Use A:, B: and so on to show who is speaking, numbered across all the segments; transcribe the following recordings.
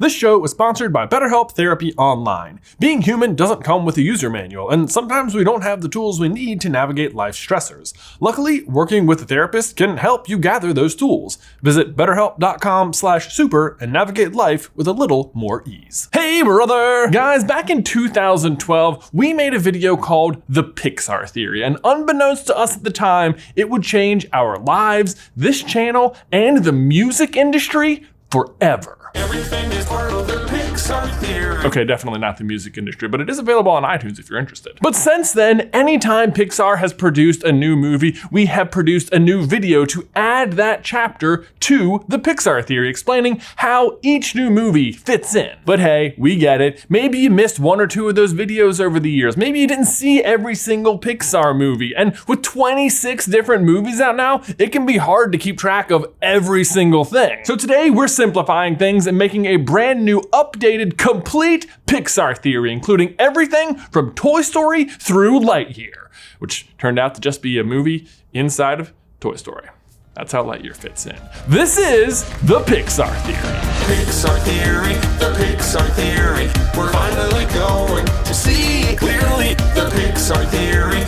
A: This show is sponsored by BetterHelp Therapy Online. Being human doesn't come with a user manual, and sometimes we don't have the tools we need to navigate life's stressors. Luckily, working with a therapist can help you gather those tools. Visit betterhelp.com/super and navigate life with a little more ease. Hey brother! Guys, back in 2012, we made a video called The Pixar Theory, and unbeknownst to us at the time, it would change our lives, this channel, and the music industry forever.
B: Everything is part of the Pixar Theory.
A: Okay, definitely not the music industry, but it is available on iTunes if you're interested. But since then, anytime Pixar has produced a new movie, we have produced a new video to add that chapter to the Pixar Theory, explaining how each new movie fits in. But hey, we get it. Maybe you missed one or two of those videos over the years. Maybe you didn't see every single Pixar movie. And with 26 different movies out now, it can be hard to keep track of every single thing. So today, we're simplifying things and making a brand new, updated, complete Pixar Theory, including everything from Toy Story through Lightyear, which turned out to just be a movie inside of Toy Story. That's how Lightyear fits in. This is the Pixar Theory.
B: Pixar Theory, the Pixar Theory. We're finally going to see it clearly. The Pixar Theory.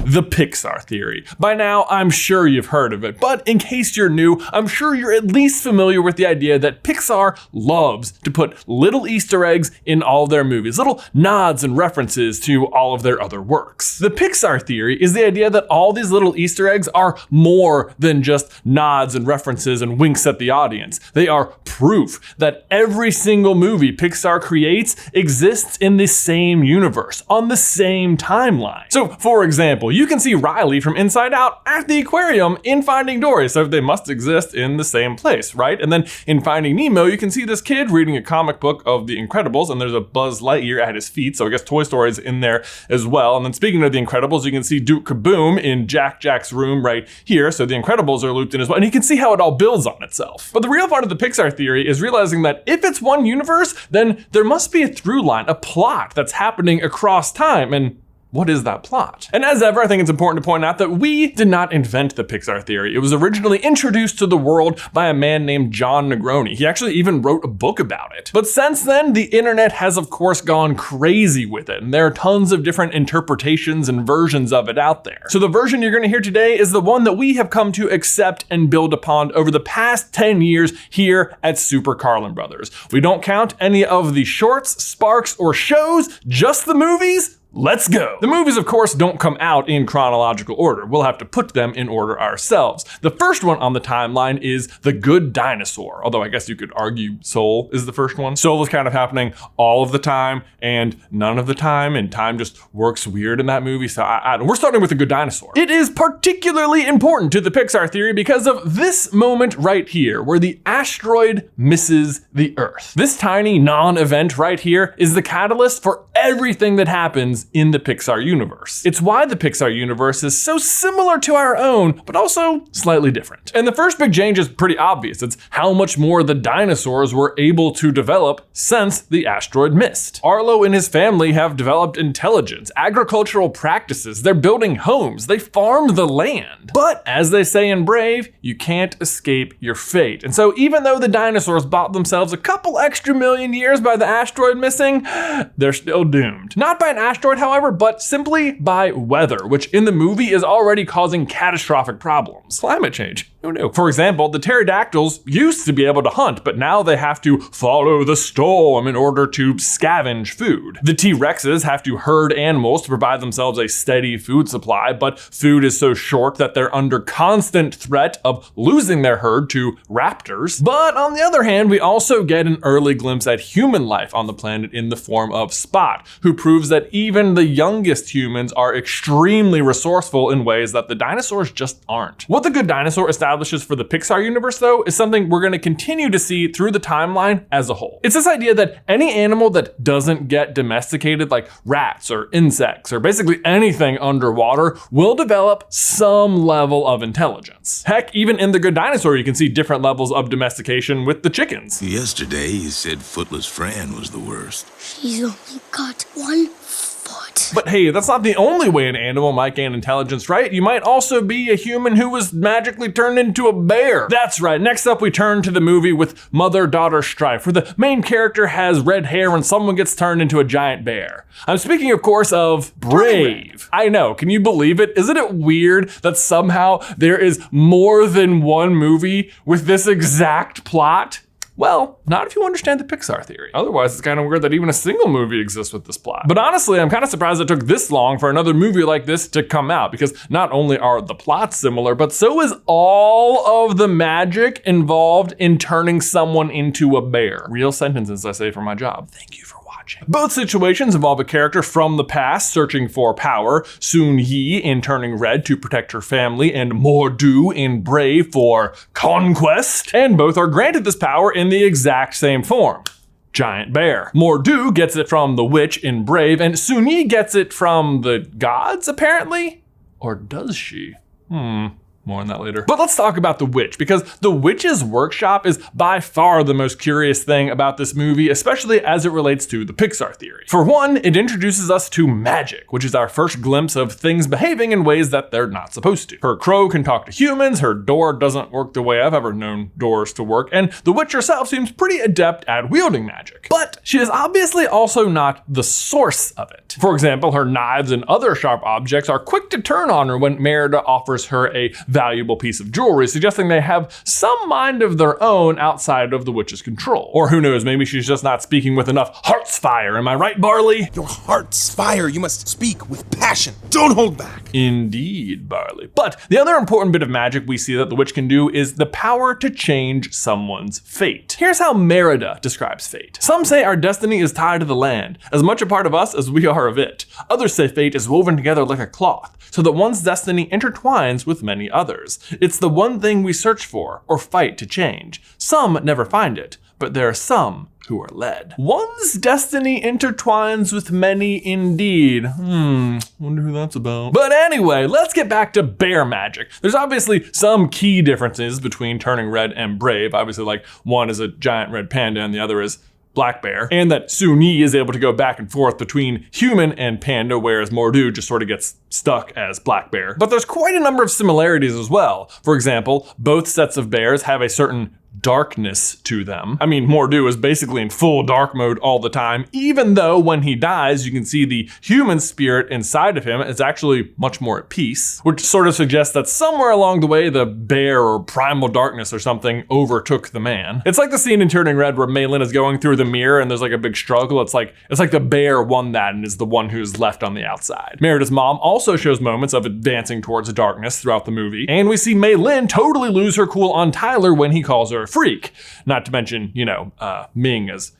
A: The Pixar Theory. By now, I'm sure you've heard of it, but in case you're new, I'm sure you're at least familiar with the idea that Pixar loves to put little Easter eggs in all their movies, little nods and references to all of their other works. The Pixar Theory is the idea that all these little Easter eggs are more than just nods and references and winks at the audience. They are proof that every single movie Pixar creates exists in the same universe, on the same timeline. So, for example, you can see Riley from Inside Out at the aquarium in Finding Dory, so they must exist in the same place, right? And then in Finding Nemo, you can see this kid reading a comic book of The Incredibles, and there's a Buzz Lightyear at his feet, so I guess Toy Story is in there as well. And then speaking of The Incredibles, you can see Duke Kaboom in Jack's room right here, so The Incredibles are looped in as well, and you can see how it all builds on itself. But the real part of the Pixar Theory is realizing that if it's one universe, then there must be a through line, a plot that's happening across time, and what is that plot? And as ever, I think it's important to point out that we did not invent the Pixar Theory. It was originally introduced to the world by a man named John Negroni. He actually even wrote a book about it. But since then, the internet has of course gone crazy with it, and there are tons of different interpretations and versions of it out there. So the version you're gonna hear today is the one that we have come to accept and build upon over the past 10 years here at SuperCarlinBrothers. We don't count any of the shorts, sparks, or shows, just the movies. Let's go. The movies, of course, don't come out in chronological order. We'll have to put them in order ourselves. The first one on the timeline is The Good Dinosaur, although I guess you could argue Soul is the first one. Soul is kind of happening all of the time and none of the time, and time just works weird in that movie, so we're starting with The Good Dinosaur. It is particularly important to the Pixar Theory because of this moment right here, where the asteroid misses the Earth. This tiny non-event right here is the catalyst for everything that happens in the Pixar universe. It's why the Pixar universe is so similar to our own, but also slightly different. And the first big change is pretty obvious. It's how much more the dinosaurs were able to develop since the asteroid missed. Arlo and his family have developed intelligence, agricultural practices, they're building homes, they farm the land. But as they say in Brave, you can't escape your fate. And so even though the dinosaurs bought themselves a couple extra million years by the asteroid missing, they're still doomed. Not by an asteroid, however, but simply by weather, which in the movie is already causing catastrophic problems. Climate change. Who knew? For example, the pterodactyls used to be able to hunt, but now they have to follow the storm in order to scavenge food. The T-Rexes have to herd animals to provide themselves a steady food supply, but food is so short that they're under constant threat of losing their herd to raptors. But on the other hand, we also get an early glimpse at human life on the planet in the form of Spot, who proves that even the youngest humans are extremely resourceful in ways that the dinosaurs just aren't. What The Good Dinosaur establishes for the Pixar universe, though, is something we're going to continue to see through the timeline as a whole. It's this idea that any animal that doesn't get domesticated, like rats or insects or basically anything underwater, will develop some level of intelligence. Heck, even in The Good Dinosaur, you can see different levels of domestication with the chickens.
C: Yesterday, you said Footless Fran was the worst.
D: She's only got 1 foot.
C: what?
A: But hey, that's not the only way an animal might gain intelligence, right? You might also be a human who was magically turned into a bear. That's right. Next up, we turn to the movie with mother-daughter strife, where the main character has red hair and someone gets turned into a giant bear. I'm speaking, of course, of Brave. I know, can you believe it? Isn't it weird that somehow there is more than one movie with this exact plot? Well, not if you understand the Pixar theory. Otherwise, it's kind of weird that even a single movie exists with this plot. But honestly, I'm kind of surprised it took this long for another movie like this to come out, because not only are the plots similar, but so is all of the magic involved in turning someone into a bear. Real sentences I say for my job. Thank you for watching. Both situations involve a character from the past searching for power, Soon-Yi in turning red to protect her family, and Murtagh in Brave for conquest. And both are granted this power in the exact same form. Giant bear. Murtagh gets it from the witch in Brave, and Soon-Yi gets it from the gods, apparently? Or does she? More on that later. But let's talk about the witch, because the witch's workshop is by far the most curious thing about this movie, especially as it relates to the Pixar theory. For one, it introduces us to magic, which is our first glimpse of things behaving in ways that they're not supposed to. Her crow can talk to humans, her door doesn't work the way I've ever known doors to work, and the witch herself seems pretty adept at wielding magic. But she is obviously also not the source of it. For example, her knives and other sharp objects are quick to turn on her when Murtagh offers her a valuable piece of jewelry, suggesting they have some mind of their own outside of the witch's control. Or who knows, maybe she's just not speaking with enough heart's fire. Am I right, Barley?
D: Your heart's fire. You must speak with passion. Don't hold back.
A: Indeed, Barley. But the other important bit of magic we see that the witch can do is the power to change someone's fate. Here's how Murtagh describes fate. Some say our destiny is tied to the land, as much a part of us as we are of it. Others say fate is woven together like a cloth, so that one's destiny intertwines with many others. It's the one thing we search for or fight to change. Some never find it, but there are some who are led. One's destiny intertwines with many indeed. Wonder who that's about. But anyway, let's get back to bear magic. There's obviously some key differences between turning red and Brave. Obviously, like one is a giant red panda and the other is black bear, and that Soon-Yi is able to go back and forth between human and panda, whereas Murtagh just sort of gets stuck as black bear. But there's quite a number of similarities as well. For example, both sets of bears have a certain darkness to them. I mean, Murtagh is basically in full dark mode all the time, even though when he dies, you can see the human spirit inside of him is actually much more at peace, which sort of suggests that somewhere along the way, the bear or primal darkness or something overtook the man. It's like the scene in Turning Red where Mei Lin is going through the mirror and there's like a big struggle. It's like the bear won that and is the one who's left on the outside. Merida's mom also shows moments of advancing towards darkness throughout the movie, and we see Mei Lin totally lose her cool on Tyler when he calls her a freak. Not to mention, Ming as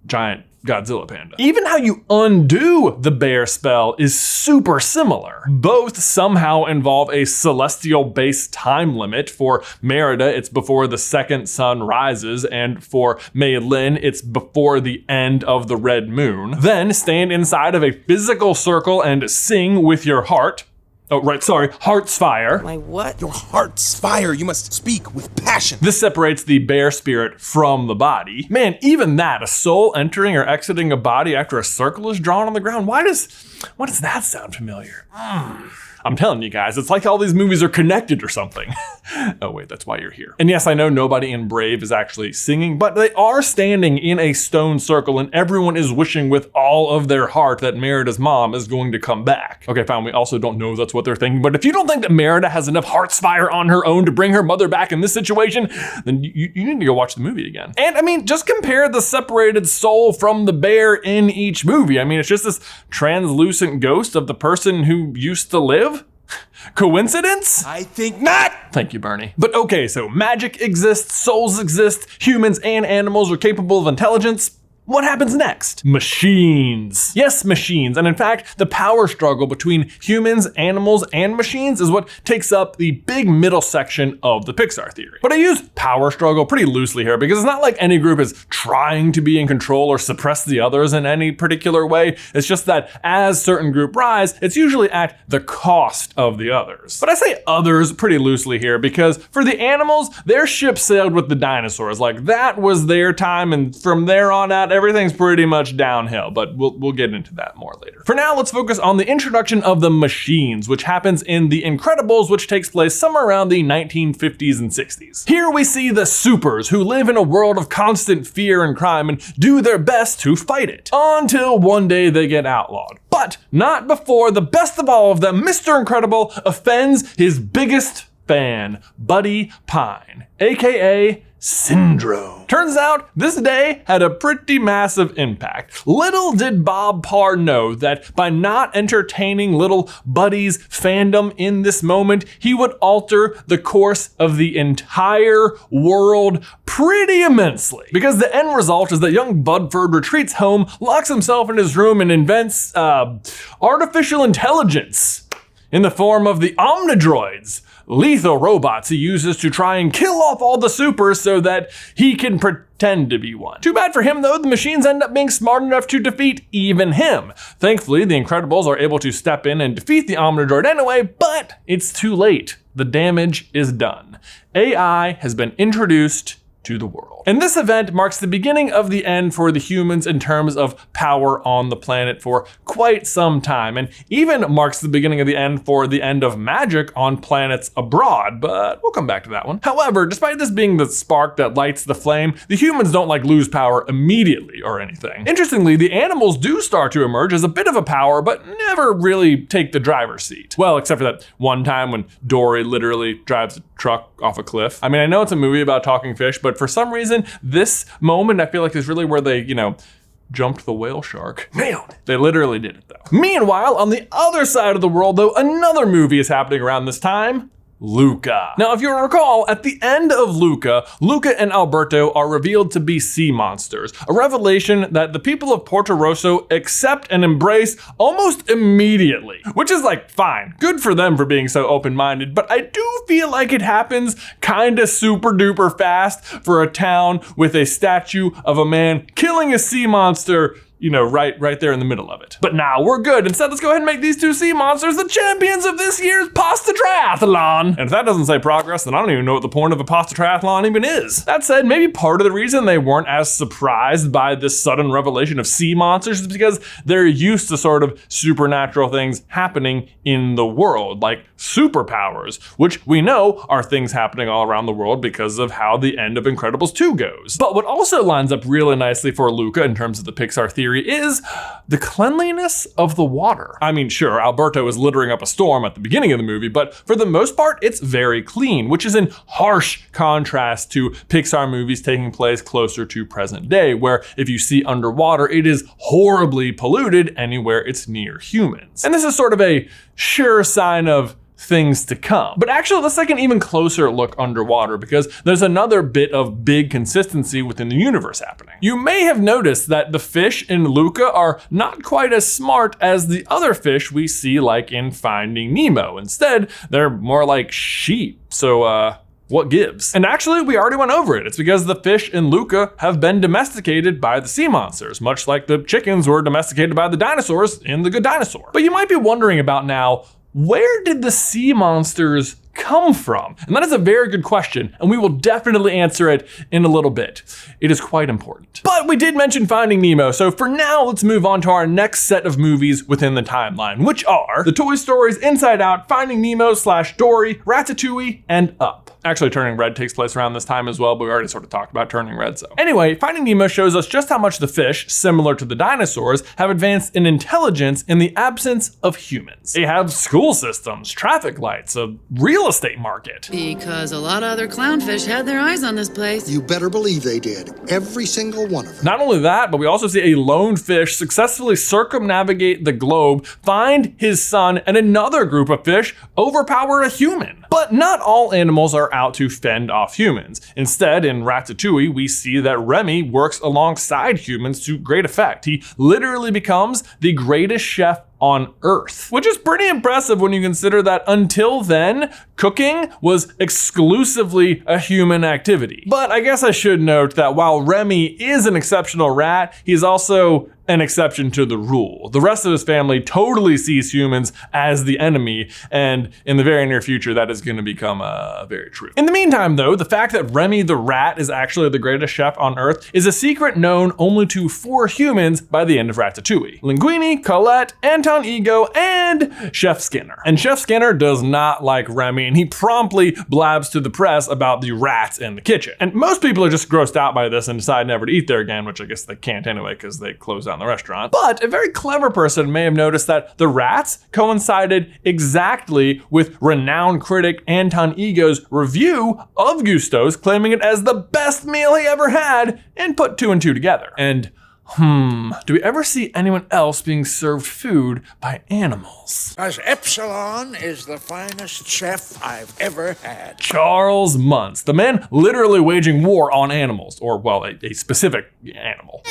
A: giant Godzilla panda. Even how you undo the bear spell is super similar. Both somehow involve a celestial-based time limit. For Murtagh, it's before the second sun rises, and for Mei Lin, it's before the end of the red moon. Then stand inside of a physical circle and sing with your heart. Oh, right, sorry, heart's fire.
C: My what?
D: Your heart's fire. You must speak with passion.
A: This separates the bear spirit from the body. Man, even that, a soul entering or exiting a body after a circle is drawn on the ground, why does that sound familiar? I'm telling you guys, it's like all these movies are connected or something. Oh wait, that's why you're here. And yes, I know nobody in Brave is actually singing, but they are standing in a stone circle and everyone is wishing with all of their heart that Merida's mom is going to come back. Okay, fine, we also don't know that's what they're thinking, but if you don't think that Murtagh has enough heart's fire on her own to bring her mother back in this situation, then you need to go watch the movie again. And I mean, just compare the separated soul from the bear in each movie. I mean, it's just this translucent ghost of the person who used to live. Coincidence?
D: I think not.
A: Thank you, Bernie. But okay, so magic exists, souls exist, humans and animals are capable of intelligence. What happens next? Machines. Yes, machines. And in fact, the power struggle between humans, animals, and machines is what takes up the big middle section of the Pixar theory. But I use power struggle pretty loosely here because it's not like any group is trying to be in control or suppress the others in any particular way. It's just that as certain group rise, it's usually at the cost of the others. But I say others pretty loosely here because for the animals, their ship sailed with the dinosaurs. Like that was their time, and from there on out, everything's pretty much downhill, but we'll get into that more later. For now, let's focus on the introduction of the machines, which happens in The Incredibles, which takes place somewhere around the 1950s and 60s. Here we see the supers who live in a world of constant fear and crime and do their best to fight it, until one day they get outlawed. But not before the best of all of them, Mr. Incredible, offends his biggest fan, Buddy Pine, aka Syndrome. Turns out this day had a pretty massive impact. Little did Bob Parr know that by not entertaining little Buddy's fandom in this moment, he would alter the course of the entire world pretty immensely. Because the end result is that young Budford retreats home, locks himself in his room, and invents artificial intelligence in the form of the Omnidroids, lethal robots he uses to try and kill off all the supers so that he can pretend to be one. Too bad for him though, the machines end up being smart enough to defeat even him. Thankfully, the Incredibles are able to step in and defeat the Omnidroid anyway, but it's too late. The damage is done. AI has been introduced to the world. And this event marks the beginning of the end for the humans in terms of power on the planet for quite some time, and even marks the beginning of the end for the end of magic on planets abroad, but we'll come back to that one. However, despite this being the spark that lights the flame, the humans don't lose power immediately or anything. Interestingly, the animals do start to emerge as a bit of a power, but never really take the driver's seat. Well, except for that one time when Dory literally drives a truck off a cliff. I mean, I know it's a movie about talking fish, but for some reason, this moment I feel like is really where they, jumped the whale shark. Nailed it. They literally did it though. Meanwhile, on the other side of the world though, another movie is happening around this time. Luca. Now, if you recall, at the end of Luca and Alberto are revealed to be sea monsters, a revelation that the people of Porto Rosso accept and embrace almost immediately, which is fine. Good for them for being so open-minded, but I do feel like it happens kinda super duper fast for a town with a statue of a man killing a sea monster right there in the middle of it. But now we're good. Instead, let's go ahead and make these two sea monsters the champions of this year's pasta triathlon. And if that doesn't say progress, then I don't even know what the point of a pasta triathlon even is. That said, maybe part of the reason they weren't as surprised by this sudden revelation of sea monsters is because they're used to sort of supernatural things happening in the world, like superpowers, which we know are things happening all around the world because of how the end of Incredibles 2 goes. But what also lines up really nicely for Luca in terms of the Pixar theory is the cleanliness of the water. I mean, sure, Alberto is littering up a storm at the beginning of the movie, but for the most part, it's very clean, which is in harsh contrast to Pixar movies taking place closer to present day, where if you see underwater, it is horribly polluted anywhere it's near humans. And this is sort of a sure sign of things to come. But actually, let's take an even closer look underwater because there's another bit of big consistency within the universe happening. You may have noticed that the fish in Luca are not quite as smart as the other fish we see like in Finding Nemo. Instead, they're more like sheep. So, what gives? And actually, we already went over it. It's because the fish in Luca have been domesticated by the sea monsters, much like the chickens were domesticated by the dinosaurs in The Good Dinosaur. But you might be wondering about now, where did the sea monsters come from? And that is a very good question, and we will definitely answer it in a little bit. It is quite important. But we did mention Finding Nemo, so for now, let's move on to our next set of movies within the timeline, which are the Toy Stories Inside Out, Finding Nemo / Dory, Ratatouille, and Up. Actually, Turning Red takes place around this time as well, but we already sort of talked about Turning Red, so. Anyway, Finding Nemo shows us just how much the fish, similar to the dinosaurs, have advanced in intelligence in the absence of humans. They have school systems, traffic lights, a real estate market.
C: Because a lot of other clownfish had their eyes on this place.
E: You better believe they did. Every single one of them.
A: Not only that, but we also see a lone fish successfully circumnavigate the globe, find his son, and another group of fish overpower a human. But not all animals are out to fend off humans. Instead, in Ratatouille, we see that Remy works alongside humans to great effect. He literally becomes the greatest chef on Earth, which is pretty impressive when you consider that until then, cooking was exclusively a human activity. But I guess I should note that while Remy is an exceptional rat, he's also an exception to the rule. The rest of his family totally sees humans as the enemy, and in the very near future, that is going to become very true. In the meantime, though, the fact that Remy the rat is actually the greatest chef on Earth is a secret known only to 4 humans by the end of Ratatouille: Linguini, Colette, Anton Ego, and Chef Skinner. And Chef Skinner does not like Remy, and he promptly blabs to the press about the rats in the kitchen. And most people are just grossed out by this and decide never to eat there again, which I guess they can't anyway because they close down the restaurant. But a very clever person may have noticed that the rats coincided exactly with renowned critic Anton Ego's review of Gusto's, claiming it as the best meal he ever had, and put 2 and 2 together. And do we ever see anyone else being served food by animals?
F: As Epsilon is the finest chef I've ever had.
A: Charles Muntz, the man literally waging war on animals, or well, a specific animal.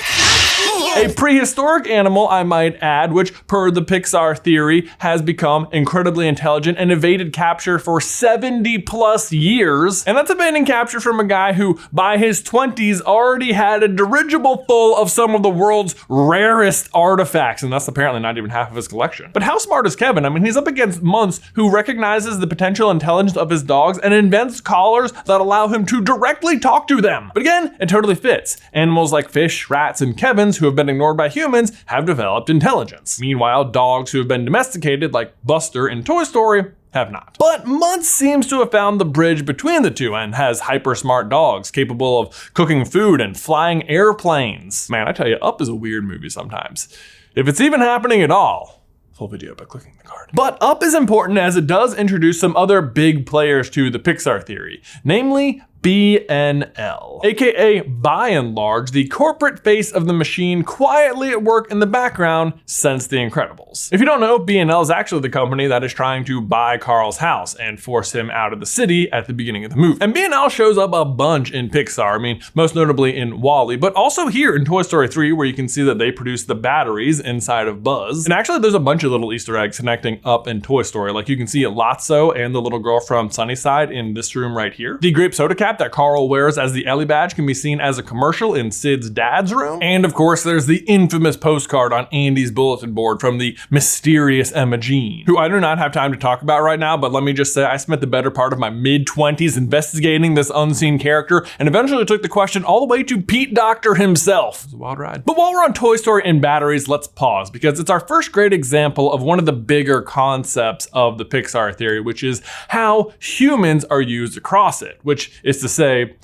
A: A prehistoric animal, I might add, which per the Pixar theory has become incredibly intelligent and evaded capture for 70 plus years. And that's evading capture from a guy who by his 20s already had a dirigible full of some of the world's rarest artifacts, and that's apparently not even half of his collection. But how smart is Kevin? I mean, he's up against Muntz, who recognizes the potential intelligence of his dogs and invents collars that allow him to directly talk to them. But again, it totally fits. Animals like fish, rats, and Kevins, who have been ignored by humans, have developed intelligence. Meanwhile, dogs who have been domesticated, like Buster in Toy Story, have not. But Muntz seems to have found the bridge between the two and has hyper smart dogs capable of cooking food and flying airplanes. Man, I tell you, Up is a weird movie sometimes. If it's even happening at all. Full video by clicking the card. But Up is important as it does introduce some other big players to the Pixar theory, namely BNL, aka by and large the corporate face of the machine quietly at work in the background since The Incredibles. If you don't know, BNL is actually the company that is trying to buy Carl's house and force him out of the city at the beginning of the movie. And BNL shows up a bunch in Pixar, I mean, most notably in WALL-E, but also here in Toy Story 3, where you can see that they produce the batteries inside of Buzz. And actually there's a bunch of little Easter eggs connecting Up and Toy Story. Like you can see Lotso and the little girl from Sunnyside in this room right here. The grape soda cap that Carl wears as the Ellie badge can be seen as a commercial in Sid's dad's room. And of course, there's the infamous postcard on Andy's bulletin board from the mysterious Emma Jean, who I do not have time to talk about right now, but let me just say I spent the better part of my mid-20s investigating this unseen character and eventually took the question all the way to Pete Docter himself. It was a wild ride. But while we're on Toy Story and batteries, let's pause because it's our first great example of one of the bigger concepts of the Pixar theory, which is how humans are used across it, which is to say,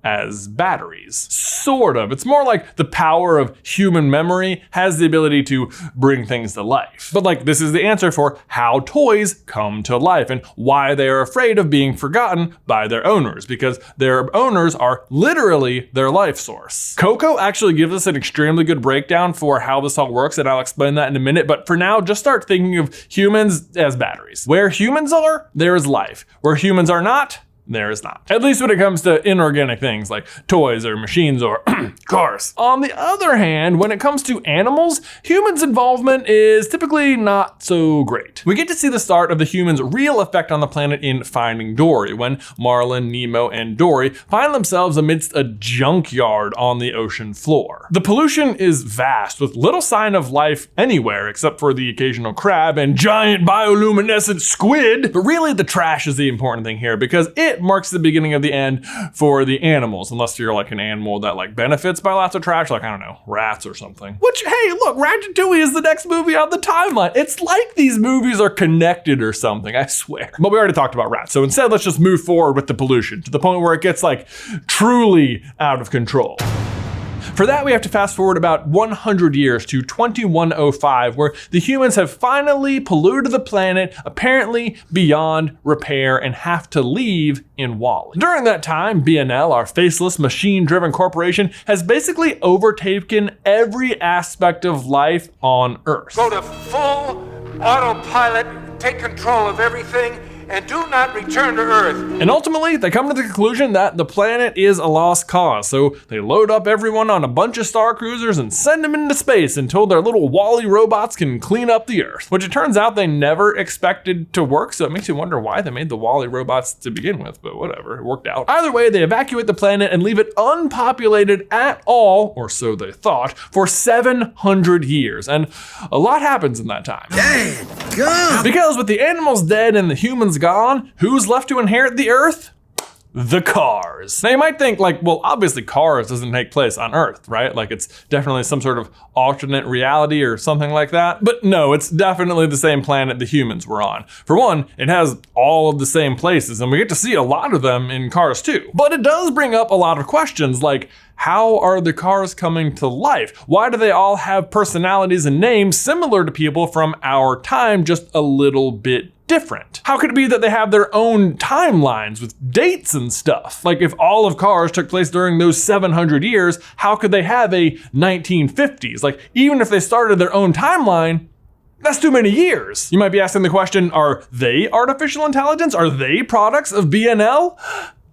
A: as batteries. Sort of. It's more like the power of human memory has the ability to bring things to life. But like, this is the answer for how toys come to life and why they are afraid of being forgotten by their owners, because their owners are literally their life source. Coco actually gives us an extremely good breakdown for how this all works, and I'll explain that in a minute. But for now, just start thinking of humans as batteries. Where humans are, there is life. Where humans are not, there is not. At least when it comes to inorganic things like toys or machines or cars. On the other hand, when it comes to animals, humans' involvement is typically not so great. We get to see the start of the humans' real effect on the planet in Finding Dory, when Marlin, Nemo, and Dory find themselves amidst a junkyard on the ocean floor. The pollution is vast, with little sign of life anywhere except for the occasional crab and giant bioluminescent squid. But really, the trash is the important thing here, because it marks the beginning of the end for the animals, unless you're like an animal that like benefits by lots of trash, like I don't know, rats or something. Which, hey, look, Ratatouille is the next movie on the timeline. It's like these movies are connected or something, I swear. But we already talked about rats, so instead let's just move forward with the pollution to the point where it gets like truly out of control. For that, we have to fast forward about 100 years to 2105, where the humans have finally polluted the planet, apparently beyond repair, and have to leave in WALL-E. During that time, BNL, our faceless, machine-driven corporation, has basically overtaken every aspect of life on Earth.
G: Go to full autopilot, take control of everything, and do not return to Earth.
A: And ultimately, they come to the conclusion that the planet is a lost cause, so they load up everyone on a bunch of star cruisers and send them into space until their little Wall-E robots can clean up the Earth, which it turns out they never expected to work, so it makes you wonder why they made the Wall-E robots to begin with, but whatever, it worked out. Either way, they evacuate the planet and leave it unpopulated at all, or so they thought, for 700 years, and a lot happens in that time.
F: Dang, God.
A: Because with the animals dead and the humans gone, who's left to inherit the Earth? The Cars. Now you might think like, well, obviously Cars doesn't take place on Earth, right? Like it's definitely some sort of alternate reality or something like that. But no, it's definitely the same planet the humans were on. For one, it has all of the same places and we get to see a lot of them in Cars 2. But it does bring up a lot of questions like, how are the cars coming to life? Why do they all have personalities and names similar to people from our time, just a little bit different? How could it be that they have their own timelines with dates and stuff? Like if all of Cars took place during those 700 years, how could they have a 1950s? Like even if they started their own timeline, that's too many years. You might be asking the question, are they artificial intelligence? Are they products of BNL?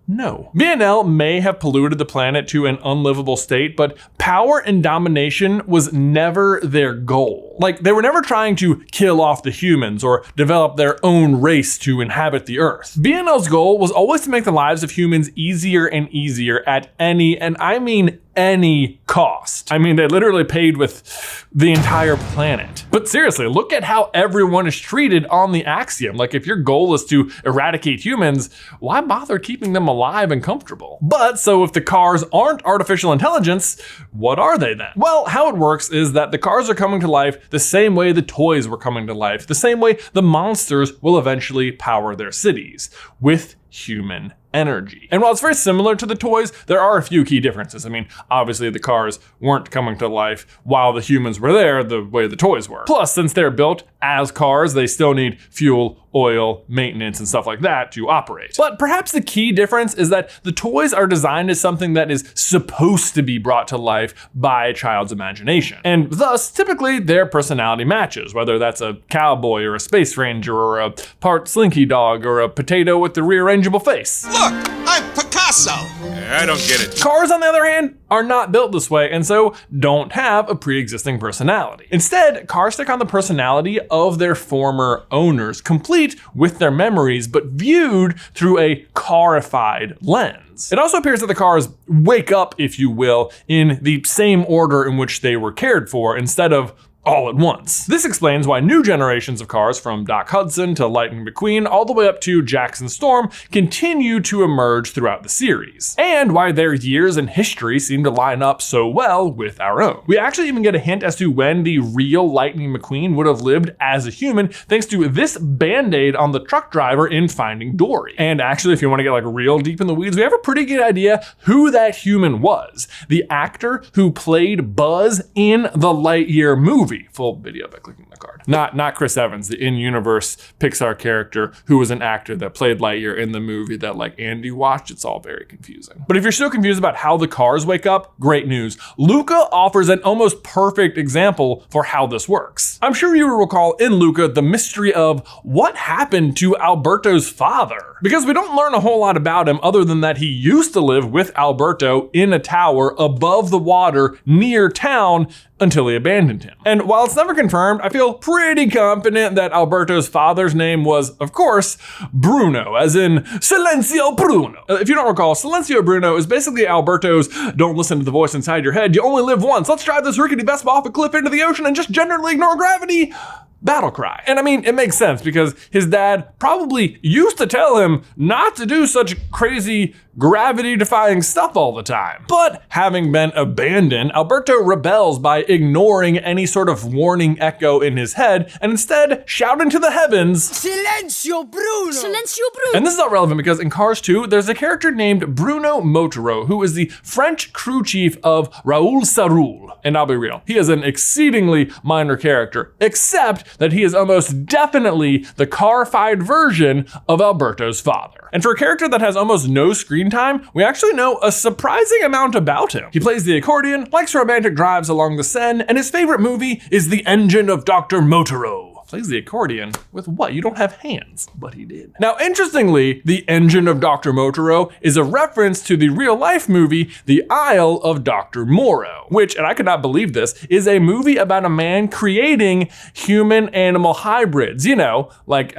A: No. BNL may have polluted the planet to an unlivable state, but power and domination was never their goal. Like, they were never trying to kill off the humans or develop their own race to inhabit the Earth. BNL's goal was always to make the lives of humans easier and easier at any, and I mean any cost. I mean, they literally paid with the entire planet. But seriously, look at how everyone is treated on the Axiom. Like if your goal is to eradicate humans, why bother keeping them alive and comfortable? But so if the cars aren't artificial intelligence, what are they then? Well, how it works is that the cars are coming to life the same way the toys were coming to life, the same way the monsters will eventually power their cities, with human energy. And while it's very similar to the toys, there are a few key differences. I mean, obviously the cars weren't coming to life while the humans were there the way the toys were. Plus, since they're built as cars, they still need fuel, oil, maintenance, and stuff like that to operate. But perhaps the key difference is that the toys are designed as something that is supposed to be brought to life by a child's imagination. And thus, typically their personality matches, whether that's a cowboy or a space ranger or a part slinky dog or a potato with the rearrangeable face.
D: Look, I'm Picasso.
G: I don't get it.
A: Cars, on the other hand, are not built this way and so don't have a pre-existing personality. Instead, cars take on the personality of their former owners, complete with their memories, but viewed through a carified lens. It also appears that the cars wake up, if you will, in the same order in which they were cared for, instead of all at once. This explains why new generations of cars, from Doc Hudson to Lightning McQueen all the way up to Jackson Storm, continue to emerge throughout the series, and why their years and history seem to line up so well with our own. We actually even get a hint as to when the real Lightning McQueen would have lived as a human, thanks to this band-aid on the truck driver in Finding Dory. And actually, if you want to get like real deep in the weeds, we have a pretty good idea who that human was. The actor who played Buzz in the Lightyear movie. Full video by clicking the card. Not Chris Evans, the in-universe Pixar character who was an actor that played Lightyear in the movie that like Andy watched. It's all very confusing. But if you're still confused about how the cars wake up, great news. Luca offers an almost perfect example for how this works. I'm sure you will recall in Luca the mystery of what happened to Alberto's father. Because we don't learn a whole lot about him other than that he used to live with Alberto in a tower above the water near town until he abandoned him. And while it's never confirmed, I feel pretty confident that Alberto's father's name was, of course, Bruno, as in Silencio Bruno. If you don't recall, Silencio Bruno is basically Alberto's "don't listen to the voice inside your head, you only live once, let's drive this rickety Vespa off a cliff into the ocean and just generally ignore gravity" battle cry. And I mean, it makes sense because his dad probably used to tell him not to do such crazy gravity-defying stuff all the time. But having been abandoned, Alberto rebels by ignoring any sort of warning echo in his head and instead shout into the heavens,
H: Silencio Bruno! Silencio Bruno!
A: And this is not relevant because in Cars 2, there's a character named Bruno Murtagh, who is the French crew chief of Raoul Sarul. And I'll be real, he is an exceedingly minor character, except that he is almost definitely the carified version of Alberto's father. And for a character that has almost no screen time, we actually know a surprising amount about him. He plays the accordion, likes romantic drives along the Seine, and his favorite movie is The Engine of Dr. Motaro. plays the accordion with what? You don't have hands, but he did. Now, interestingly, the engine of Dr. Motaro is a reference to the real life movie, The Isle of Dr. Moreau, which, and I could not believe this, is a movie about a man creating human-animal hybrids, you know, like,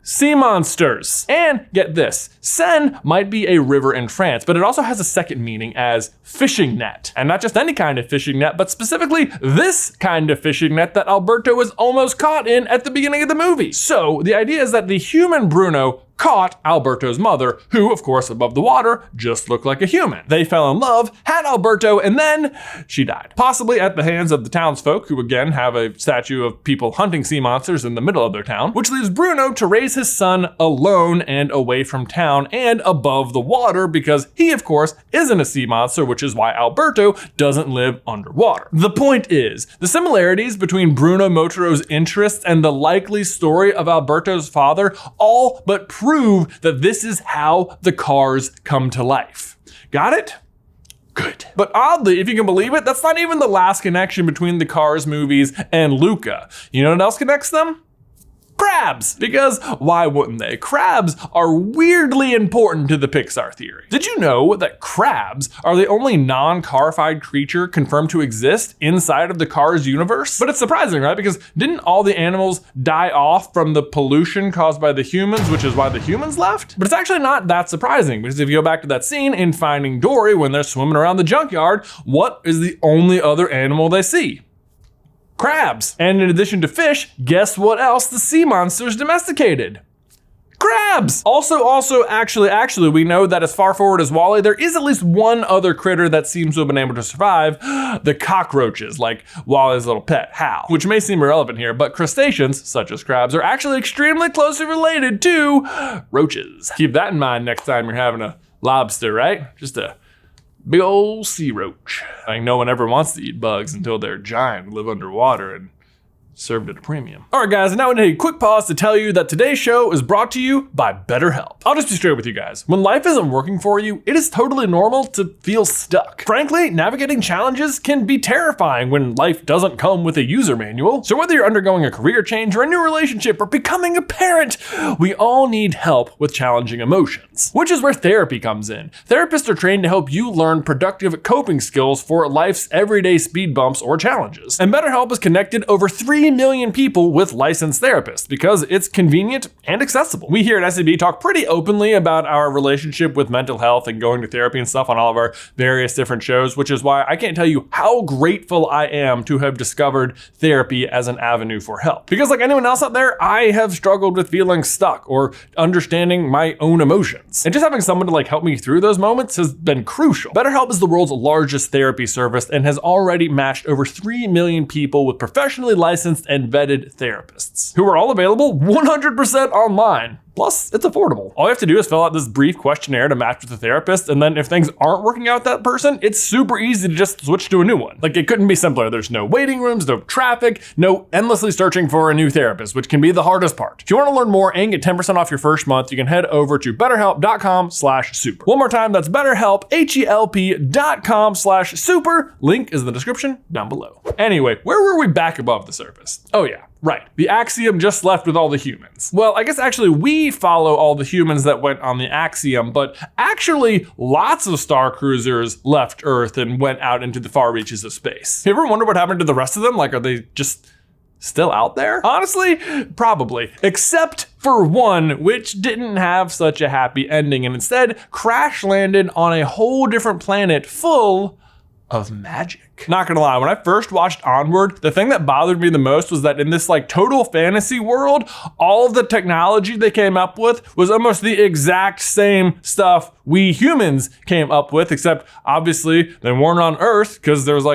A: sea monsters. And get this, Seine might be a river in France, but it also has a second meaning as fishing net. And not just any kind of fishing net, but specifically this kind of fishing net that Alberto was almost caught in at the beginning of the movie. So the idea is that the human Bruno caught Alberto's mother, who, of course, above the water, just looked like a human. They fell in love, had Alberto, and then she died. Possibly at the hands of the townsfolk, who again have a statue of people hunting sea monsters in the middle of their town, which leaves Bruno to raise his son alone and away from town and above the water, because he, of course, isn't a sea monster, which is why Alberto doesn't live underwater. The point is, the similarities between Bruno Motaro's interests and the likely story of Alberto's father all but prove that this is how the cars come to life. Got it? Good. But oddly, if you can believe it, that's not even the last connection between the Cars movies and Luca. You know what else connects them? Crabs! Because why wouldn't they? Crabs are weirdly important to the Pixar theory. Did you know that crabs are the only non-carified creature confirmed to exist inside of the Cars universe? But it's surprising, right? Because didn't all the animals die off from the pollution caused by the humans, which is why the humans left? But it's actually not that surprising, because if you go back to that scene in Finding Dory when they're swimming around the junkyard, what is the only other animal they see? Crabs. And in addition to fish, guess what else the sea monsters domesticated? Crabs! Also, actually, we know that as far forward as Wall-E, there is at least one other critter that seems to have been able to survive, the cockroaches, like Wall-E's little pet, Hal. Which may seem irrelevant here, but crustaceans, such as crabs, are actually extremely closely related to roaches. Keep that in mind next time you're having a lobster, right? Just a big old sea roach. Like no one ever wants to eat bugs until they're giant, live underwater, and served at a premium. All right, guys, now I'm gonna take a quick pause to tell you that today's show is brought to you by BetterHelp. I'll just be straight with you guys. When life isn't working for you, it is totally normal to feel stuck. Frankly, navigating challenges can be terrifying when life doesn't come with a user manual. So whether you're undergoing a career change or a new relationship or becoming a parent, we all need help with challenging emotions, which is where therapy comes in. Therapists are trained to help you learn productive coping skills for life's everyday speed bumps or challenges. And BetterHelp has connected over 3 million people with licensed therapists because it's convenient and accessible. We here at SCB talk pretty openly about our relationship with mental health and going to therapy and stuff on all of our various different shows, which is why I can't tell you how grateful I am to have discovered therapy as an avenue for help. Because like anyone else out there, I have struggled with feeling stuck or understanding my own emotions. And just having someone to help me through those moments has been crucial. BetterHelp is the world's largest therapy service and has already matched over 3 million people with professionally licensed and vetted therapists who are all available 100% online. Plus, it's affordable. All you have to do is fill out this brief questionnaire to match with a therapist, and then if things aren't working out with that person, it's super easy to just switch to a new one. Like, it couldn't be simpler. There's no waiting rooms, no traffic, no endlessly searching for a new therapist, which can be the hardest part. If you want to learn more and get 10% off your first month, you can head over to betterhelp.com/super. One more time, that's betterhelp, HELP.com/super. Link is in the description down below. Anyway, where were we back above the surface? Oh yeah. Right, the Axiom just left with all the humans. Well, I guess actually we follow all the humans that went on the Axiom, but actually lots of star cruisers left Earth and went out into the far reaches of space. You ever wonder what happened to the rest of them? Like, are they just still out there? Honestly, probably. Except for one, which didn't have such a happy ending and instead crash landed on a whole different planet full of magic. Not gonna lie, when I first watched Onward, the thing that bothered me the most was that in this total fantasy world, all of the technology they came up with was almost the exact same stuff we humans came up with, except obviously they weren't on Earth because there was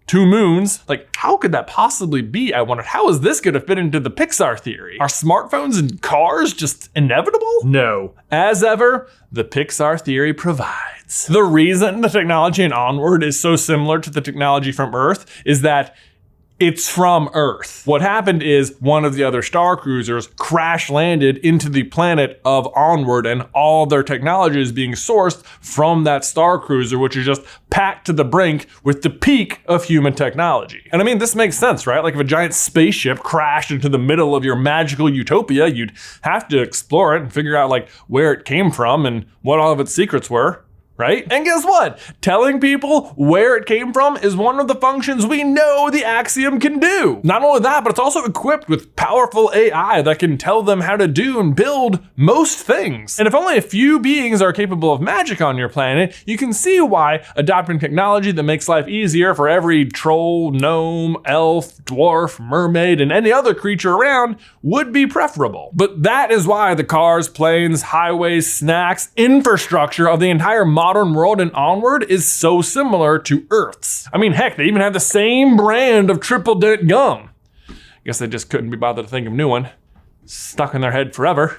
A: 2 moons. How could that possibly be? I wondered, how is this gonna fit into the Pixar theory? Are smartphones and cars just inevitable? No. As ever, the Pixar theory provides. The reason the technology in Onward is so similar to the technology from Earth is that It's from Earth. What happened is one of the other star cruisers crash landed into the planet of Onward, and all their technology is being sourced from that star cruiser, which is just packed to the brink with the peak of human technology. And I mean, this makes sense, right? Like if a giant spaceship crashed into the middle of your magical utopia, you'd have to explore it and figure out like where it came from and what all of its secrets were. Right? And guess what? Telling people where it came from is one of the functions we know the Axiom can do. Not only that, but it's also equipped with powerful AI that can tell them how to do and build most things. And if only a few beings are capable of magic on your planet, you can see why adopting technology that makes life easier for every troll, gnome, elf, dwarf, mermaid, and any other creature around would be preferable. But that is why the cars, planes, highways, snacks, infrastructure of the entire modern world and Onward is so similar to Earth's. I mean, heck, they even have the same brand of triple dent gum. I guess they just couldn't be bothered to think of a new one. Stuck in their head forever.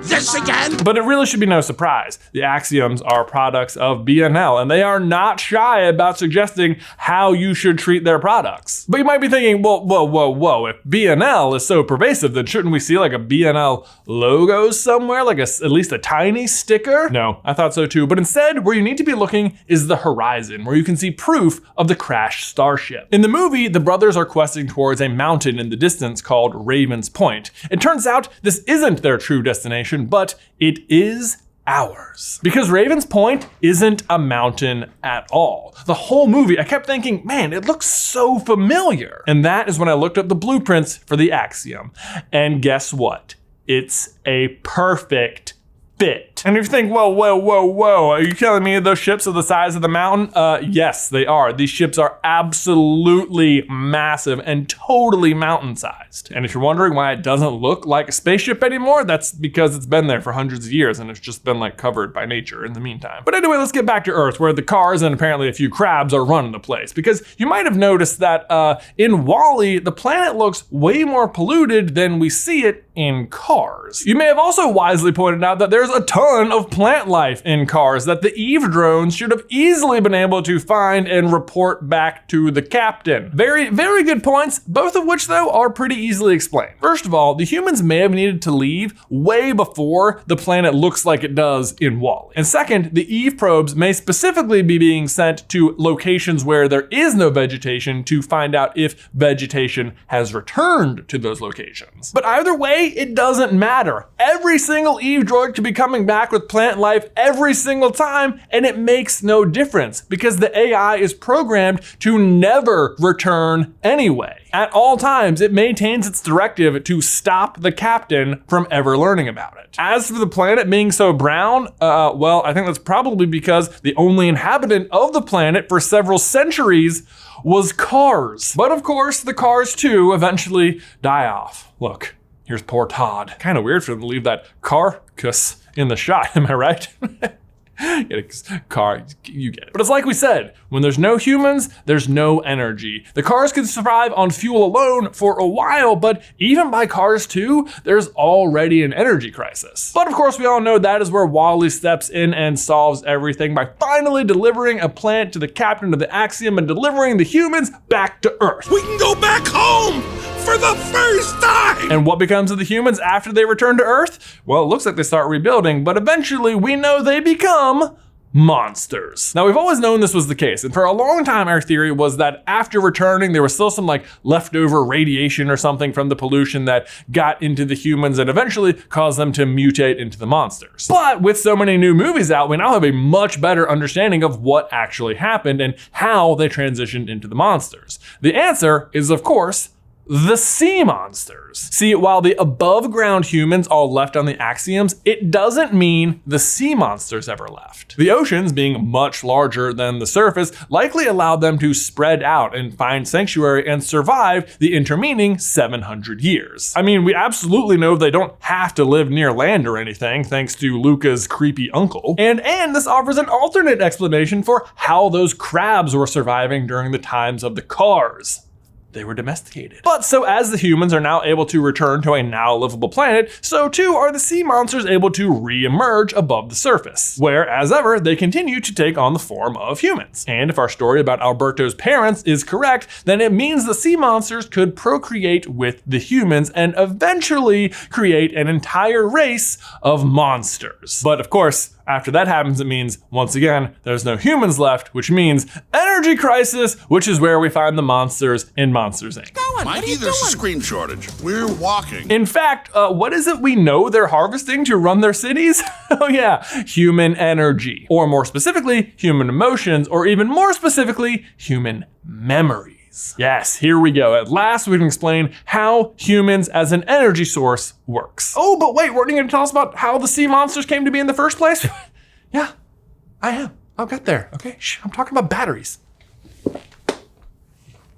D: This again?
A: But it really should be no surprise. The Axioms are products of BNL, and they are not shy about suggesting how you should treat their products. But you might be thinking, well, whoa. If BNL is so pervasive, then shouldn't we see like a BNL logo somewhere? Like at least a tiny sticker? No, I thought so too. But instead, where you need to be looking is the horizon, where you can see proof of the crashed starship. In the movie, the brothers are questing towards a mountain in the distance called Raven's Point. It turns out this isn't their true destination, but it is ours. Because Raven's Point isn't a mountain at all. The whole movie, I kept thinking, man, it looks so familiar. And that is when I looked up the blueprints for the Axiom. And guess what? It's a perfect fit. And if you think, whoa, are you telling me those ships are the size of the mountain? Yes, they are. These ships are absolutely massive and totally mountain-sized. And if you're wondering why it doesn't look like a spaceship anymore, that's because it's been there for hundreds of years and it's just been like covered by nature in the meantime. But anyway, let's get back to Earth, where the cars and apparently a few crabs are running the place. Because you might have noticed that in WALL-E, the planet looks way more polluted than we see it in Cars. You may have also wisely pointed out that there's a ton of plant life in Cars that the Eve drones should have easily been able to find and report back to the captain. Very, very good points, both of which though are pretty easily explained. First of all, the humans may have needed to leave way before the planet looks like it does in WALL-E. And second, the Eve probes may specifically be being sent to locations where there is no vegetation to find out if vegetation has returned to those locations. But either way, it doesn't matter. Every single Eve droid could be coming back with plant life every single time, and it makes no difference because the AI is programmed to never return anyway. At all times, it maintains its directive to stop the captain from ever learning about it. As for the planet being so brown, well, I think that's probably because the only inhabitant of the planet for several centuries was cars. But of course, the cars too eventually die off. Look. Here's poor Todd. Kind of weird for them to leave that carcass in the shot, am I right? Car, you get it. But it's like we said, when there's no humans, there's no energy. The cars can survive on fuel alone for a while, but even by Cars 2, there's already an energy crisis. But of course, we all know that is where WALL-E steps in and solves everything by finally delivering a plant to the captain of the Axiom and delivering the humans back to Earth.
D: We can go back home for the first time!
A: And what becomes of the humans after they return to Earth? Well, it looks like they start rebuilding, but eventually we know they become monsters. Now, we've always known this was the case, and for a long time our theory was that after returning there was still some like leftover radiation or something from the pollution that got into the humans and eventually caused them to mutate into the monsters. But with so many new movies out, we now have a much better understanding of what actually happened and how they transitioned into the monsters. The answer is, of course, the sea monsters. See, while the above ground humans all left on the Axioms, it doesn't mean the sea monsters ever left. The oceans, being much larger than the surface, likely allowed them to spread out and find sanctuary and survive the intervening 700 years. I mean, we absolutely know they don't have to live near land or anything, thanks to Luca's creepy uncle. And this offers an alternate explanation for how those crabs were surviving during the times of the Cars. they were domesticated. But so as the humans are now able to return to a now livable planet, so too are the sea monsters able to re-emerge above the surface, where, as ever, they continue to take on the form of humans. And if our story about Alberto's parents is correct, then it means the sea monsters could procreate with the humans and eventually create an entire race of monsters. But of course, after that happens, it means, once again, there's no humans left, which means energy crisis, which is where we find the monsters in Monsters, Inc.
I: Mikey, there's a screen shortage. We're walking.
A: In fact, what is it we know they're harvesting to run their cities? Oh yeah, human energy. Or more specifically, human emotions, or even more specifically, human memories. Yes, here we go. At last we can explain how humans as an energy source works. Oh, but wait, weren't you going to tell us about how the sea monsters came to be in the first place? Yeah, I am. I'll get there, okay? Shh, I'm talking about batteries.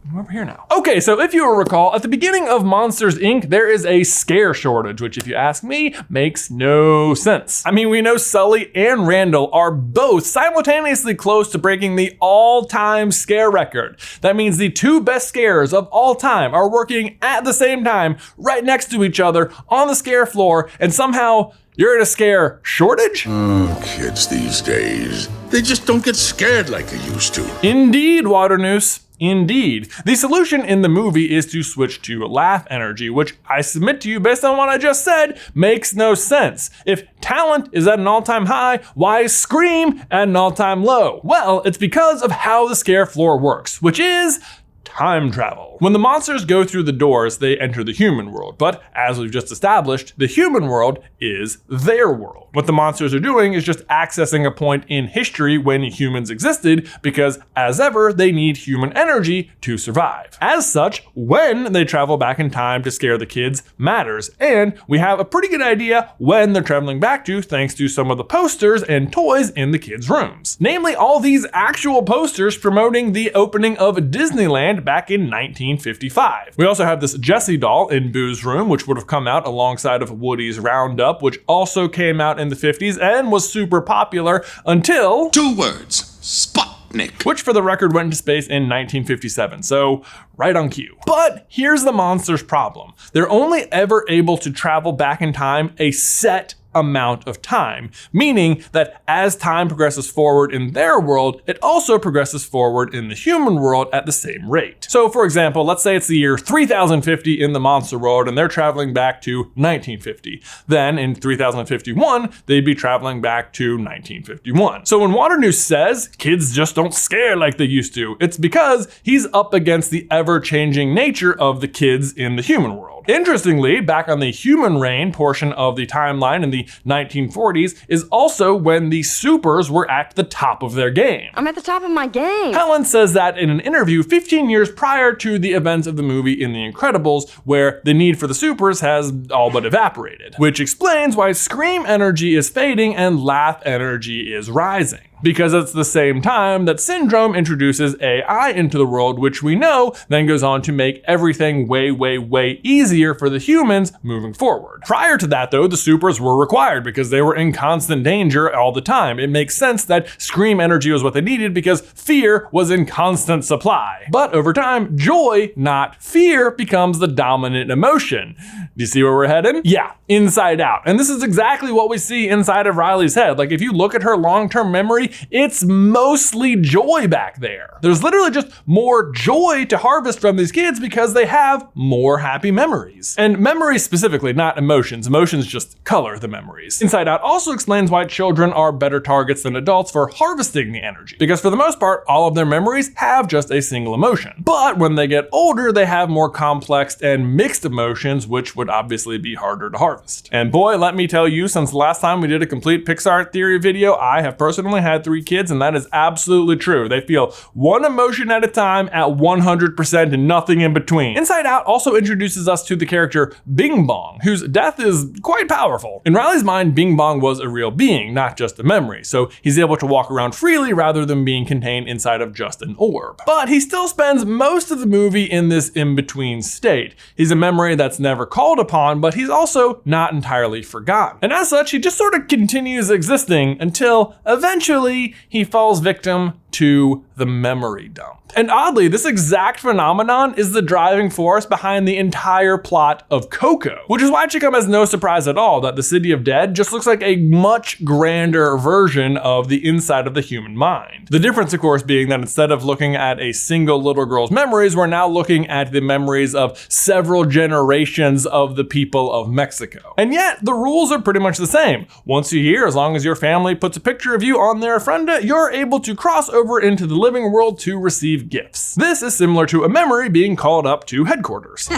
A: I'm over here now. Okay, so if you will recall, at the beginning of Monsters, Inc., there is a scare shortage, which if you ask me, makes no sense. I mean, we know Sully and Randall are both simultaneously close to breaking the all-time scare record. That means the two best scarers of all time are working at the same time, right next to each other on the scare floor, and somehow you're at a scare shortage?
I: Oh, kids these days, they just don't get scared like they used to.
A: Indeed, Waternoose. Indeed. The solution in the movie is to switch to laugh energy, which I submit to you based on what I just said makes no sense. If talent is at an all-time high, why is scream at an all-time low? Well, it's because of how the scare floor works, which is time travel. When the monsters go through the doors, they enter the human world. But as we've just established, the human world is their world. What the monsters are doing is just accessing a point in history when humans existed, because as ever, they need human energy to survive. As such, when they travel back in time to scare the kids matters. And we have a pretty good idea when they're traveling back to, thanks to some of the posters and toys in the kids' rooms. Namely, all these actual posters promoting the opening of Disneyland back in 1955. We also have this Jessie doll in Boo's room, which would have come out alongside of Woody's Roundup, which also came out in the 50s and was super popular until
I: 2 words, Sputnik.
A: Which for the record went into space in 1957, so right on cue. But here's the monsters' problem. They're only ever able to travel back in time a set amount of time, meaning that as time progresses forward in their world, it also progresses forward in the human world at the same rate. So for example, let's say it's the year 3050 in the monster world and they're traveling back to 1950. Then in 3051, they'd be traveling back to 1951. So when Waternoose says kids just don't scare like they used to, it's because he's up against the ever-changing nature of the kids in the human world. Interestingly, back on the human reign portion of the timeline in the 1940s is also when the supers were at the top of their game.
H: I'm at the top of my game.
A: Carlin says that in an interview 15 years prior to the events of the movie in The Incredibles, where the need for the supers has all but evaporated, which explains why scream energy is fading and laugh energy is rising. Because it's the same time that Syndrome introduces AI into the world, which we know then goes on to make everything way, way, way easier for the humans moving forward. Prior to that though, the supers were required because they were in constant danger all the time. It makes sense that scream energy was what they needed because fear was in constant supply. But over time, joy, not fear, becomes the dominant emotion. Do you see where we're headed? Yeah, Inside Out. And this is exactly what we see inside of Riley's head. Like if you look at her long-term memory, it's mostly joy back there. There's literally just more joy to harvest from these kids because they have more happy memories. And memories specifically, not emotions. Emotions just color the memories. Inside Out also explains why children are better targets than adults for harvesting the energy. Because for the most part, all of their memories have just a single emotion. But when they get older, they have more complex and mixed emotions, which would obviously be harder to harvest. And boy, let me tell you, since the last time we did a complete Pixar Theory video, I have personally had 3 kids, and that is absolutely true. They feel one emotion at a time at 100% and nothing in between. Inside Out also introduces us to the character Bing Bong, whose death is quite powerful. In Riley's mind, Bing Bong was a real being, not just a memory, so he's able to walk around freely rather than being contained inside of just an orb. But he still spends most of the movie in this in-between state. He's a memory that's never called upon, but he's also not entirely forgotten. And as such, he just sort of continues existing until eventually he falls victim to the memory dump. And oddly, this exact phenomenon is the driving force behind the entire plot of Coco, which is why it should come as no surprise at all that the City of Dead just looks like a much grander version of the inside of the human mind. The difference, of course, being that instead of looking at a single little girl's memories, we're now looking at the memories of several generations of the people of Mexico. And yet, the rules are pretty much the same. Once a year, as long as your family puts a picture of you on their ofrenda, you're able to cross over into the living world to receive gifts. This is similar to a memory being called up to headquarters.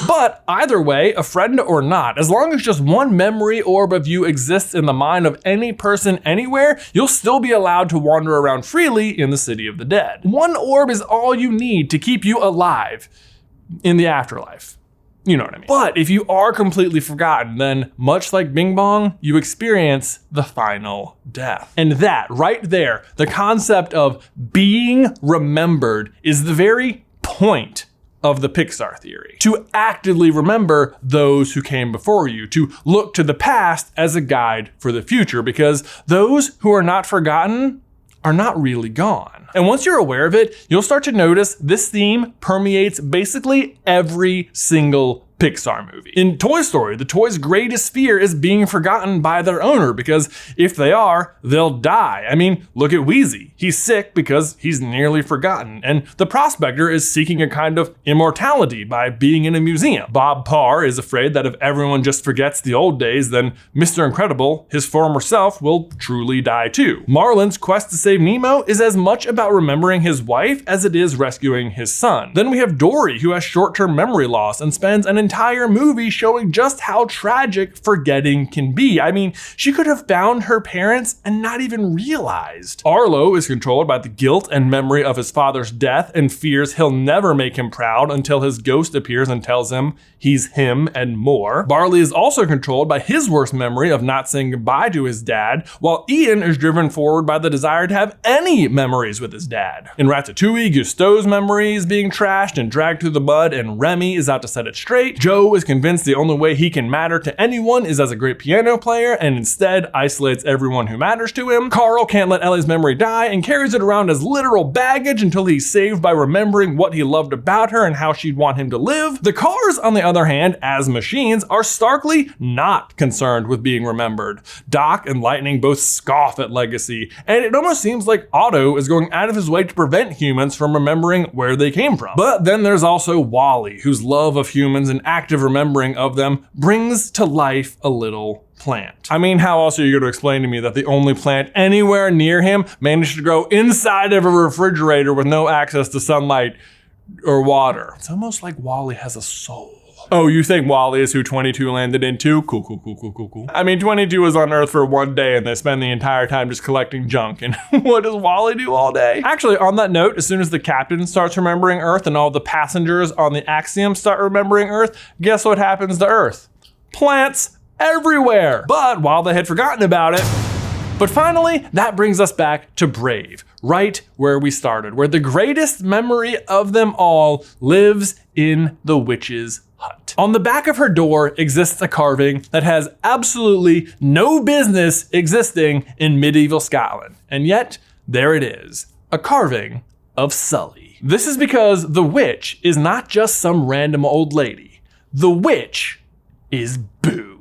A: But either way, a friend or not, as long as just one memory orb of you exists in the mind of any person anywhere, you'll still be allowed to wander around freely in the City of the Dead. One orb is all you need to keep you alive in the afterlife. You know what I mean. But if you are completely forgotten, then much like Bing Bong, you experience the final death. And that right there, the concept of being remembered, is the very point of the Pixar theory. To actively remember those who came before you, to look to the past as a guide for the future, because those who are not forgotten are not really gone. And once you're aware of it, you'll start to notice this theme permeates basically every single Pixar movie. In Toy Story, the toys' greatest fear is being forgotten by their owner, because if they are, they'll die. I mean, look at Wheezy. He's sick because he's nearly forgotten, and the prospector is seeking a kind of immortality by being in a museum. Bob Parr is afraid that if everyone just forgets the old days, then Mr. Incredible, his former self, will truly die too. Marlin's quest to save Nemo is as much about remembering his wife as it is rescuing his son. Then we have Dory, who has short-term memory loss and spends an entire movie showing just how tragic forgetting can be. I mean, she could have found her parents and not even realized. Arlo is controlled by the guilt and memory of his father's death and fears he'll never make him proud until his ghost appears and tells him he's him and more. Barley is also controlled by his worst memory of not saying goodbye to his dad, while Ian is driven forward by the desire to have any memories with his dad. In Ratatouille, Gusteau's memory is being trashed and dragged through the mud, and Remy is out to set it straight. Joe is convinced the only way he can matter to anyone is as a great piano player, and instead isolates everyone who matters to him. Carl can't let Ellie's memory die and carries it around as literal baggage until he's saved by remembering what he loved about her and how she'd want him to live. The Cars, on the other hand, as machines, are starkly not concerned with being remembered. Doc and Lightning both scoff at legacy, and it almost seems like Otto is going out of his way to prevent humans from remembering where they came from. But then there's also Wally, whose love of humans and active remembering of them brings to life a little plant. I mean, how else are you going to explain to me that the only plant anywhere near him managed to grow inside of a refrigerator with no access to sunlight or water? It's almost like Wally has a soul. Oh, you think Wally is who 22 landed into? Cool. I mean, 22 was on Earth for one day and they spend the entire time just collecting junk. And what does Wally do all day? Actually, on that note, as soon as the captain starts remembering Earth and all the passengers on the Axiom start remembering Earth, guess what happens to Earth? Plants everywhere. But while they had forgotten about it, but finally, that brings us back to Brave, right where we started, where the greatest memory of them all lives in the witch's hut. On the back of her door exists a carving that has absolutely no business existing in medieval Scotland. And yet, there it is, a carving of Sully. This is because the witch is not just some random old lady. The witch is Boo.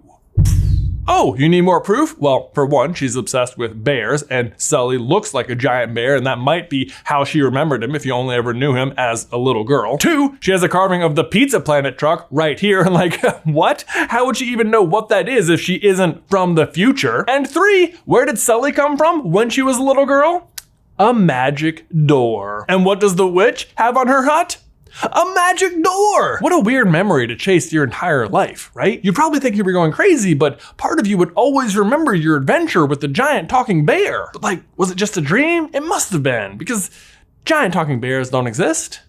A: Oh, you need more proof? Well, for one, she's obsessed with bears, and Sully looks like a giant bear, and that might be how she remembered him if you only ever knew him as a little girl. 2, she has a carving of the Pizza Planet truck right here, and like, what? How would she even know what that is if she isn't from the future? And 3, where did Sully come from when she was a little girl? A magic door. And what does the witch have on her hut? A magic door! What a weird memory to chase your entire life, right? You'd probably think you were going crazy, but part of you would always remember your adventure with the giant talking bear. But like, was it just a dream? It must have been, because giant talking bears don't exist,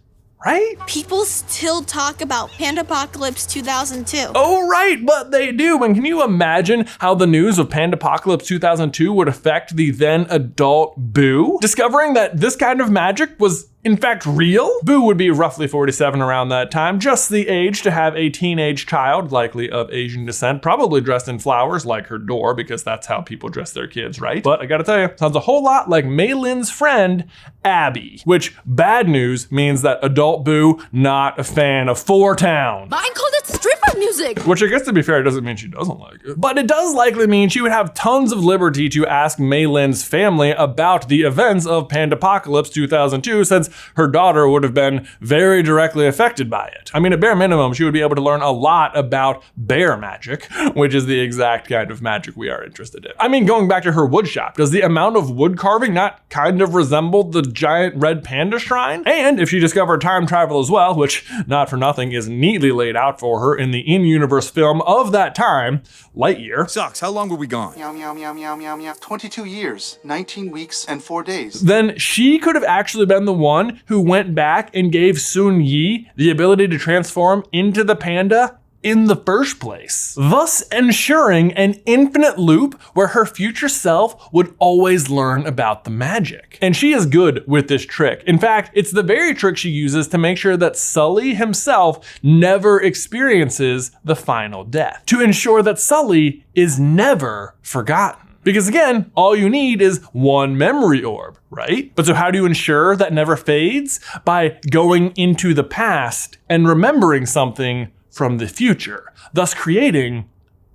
A: right?
H: People still talk about Pandapocalypse 2002.
A: Oh, right, but they do. And can you imagine how the news of Pandapocalypse 2002 would affect the then adult Boo? Discovering that this kind of magic was in fact real. Boo would be roughly 47 around that time, just the age to have a teenage child, likely of Asian descent, probably dressed in flowers like her door, because that's how people dress their kids, right? But I gotta tell you, sounds a whole lot like Mei Lin's friend, Abby, which bad news means that adult Boo not a fan of Four Town.
H: Mine called it stripper music.
A: Which I guess, to be fair, doesn't mean she doesn't like it. But it does likely mean she would have tons of liberty to ask Mei Lin's family about the events of Pandapocalypse 2002, since her daughter would have been very directly affected by it. I mean, at bare minimum, she would be able to learn a lot about bear magic, which is the exact kind of magic we are interested in. I mean, going back to her wood shop, does the amount of wood carving not kind of resemble the giant red panda shrine? And if she discovered time travel as well, which not for nothing is neatly laid out for her in the in-universe film of that time, Lightyear.
D: Sucks. How long were we gone?
J: Meow, meow, meow, meow, meow, meow. 22 years, 19 weeks, and 4 days.
A: Then she could have actually been the one who went back and gave Sun Yi the ability to transform into the panda in the first place, thus ensuring an infinite loop where her future self would always learn about the magic. And she is good with this trick. In fact, it's the very trick she uses to make sure that Sully himself never experiences the final death, to ensure that Sully is never forgotten. Because again, all you need is one memory orb, right? But so how do you ensure that never fades? By going into the past and remembering something from the future, thus creating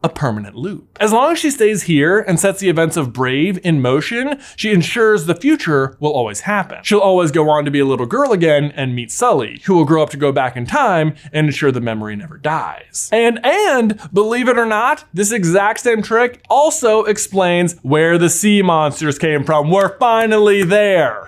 A: a permanent loop. As long as she stays here and sets the events of Brave in motion, she ensures the future will always happen. She'll always go on to be a little girl again and meet Sully, who will grow up to go back in time and ensure the memory never dies. And believe it or not, this exact same trick also explains where the sea monsters came from. We're finally there.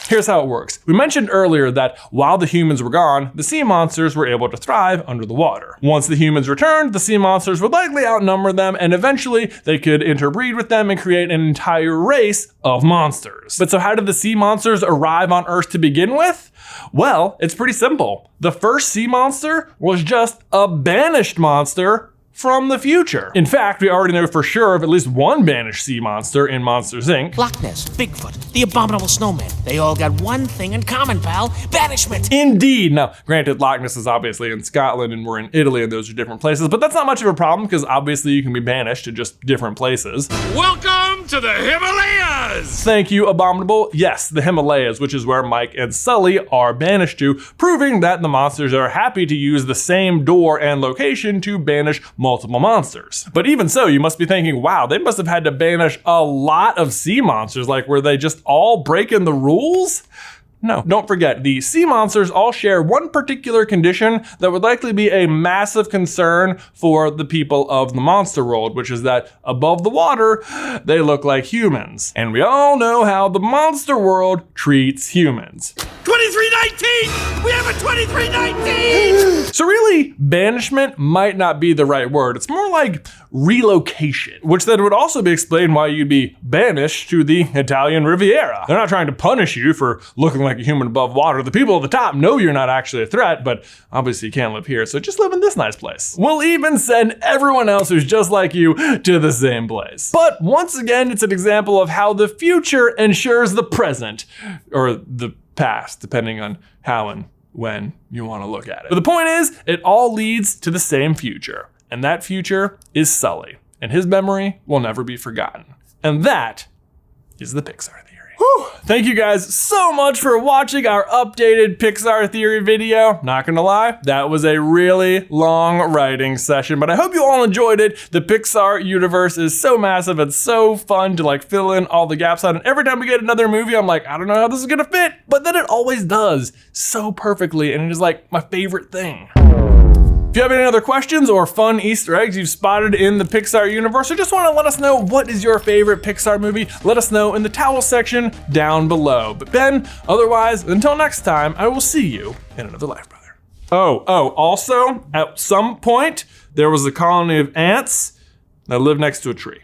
A: Here's how it works. We mentioned earlier that while the humans were gone, the sea monsters were able to thrive under the water. Once the humans returned, the sea monsters would likely outnumber them, and eventually they could interbreed with them and create an entire race of monsters. But so how did the sea monsters arrive on Earth to begin with? Well, it's pretty simple. The first sea monster was just a banished monster from the future. In fact, we already know for sure of at least one banished sea monster in Monsters, Inc.
K: Loch Ness, Bigfoot, the Abominable Snowman. They all got one thing in common, pal. Banishment.
A: Indeed. Now, granted, Loch Ness is obviously in Scotland and we're in Italy and those are different places, but that's not much of a problem because obviously you can be banished to just different places.
G: Welcome to the Himalayas!
A: Thank you, Abominable. Yes, the Himalayas, which is where Mike and Sully are banished to, proving that the monsters are happy to use the same door and location to banish multiple monsters. But even so, you must be thinking, wow, they must have had to banish a lot of sea monsters. Like, were they just all breaking the rules? No, don't forget, the sea monsters all share one particular condition that would likely be a massive concern for the people of the monster world, which is that above the water, they look like humans. And we all know how the monster world treats humans.
G: 2319! We have a 2319!
A: So really, banishment might not be the right word. It's more like relocation, which then would also be explained why you'd be banished to the Italian Riviera. They're not trying to punish you for looking like a human above water. The people at the top know you're not actually a threat, but obviously you can't live here, so just live in this nice place. We'll even send everyone else who's just like you to the same place. But once again, it's an example of how the future ensures the present, or the past, depending on how and when you want to look at it. But the point is, it all leads to the same future, and that future is Sully, and his memory will never be forgotten. And that is the Pixar Theory. Whew. Thank you guys so much for watching our updated Pixar Theory video. Not gonna lie, that was a really long writing session, but I hope you all enjoyed it. The Pixar universe is so massive, it's so fun to like fill in all the gaps out, and every time we get another movie, I'm like, I don't know how this is gonna fit, but then it always does so perfectly, and it is like my favorite thing. If you have any other questions or fun Easter eggs you've spotted in the Pixar universe, or just want to let us know what is your favorite Pixar movie, let us know in the towel section down below. But then, otherwise, until next time, I will see you in another life, brother. Also, at some point, there was a colony of ants that lived next to a tree.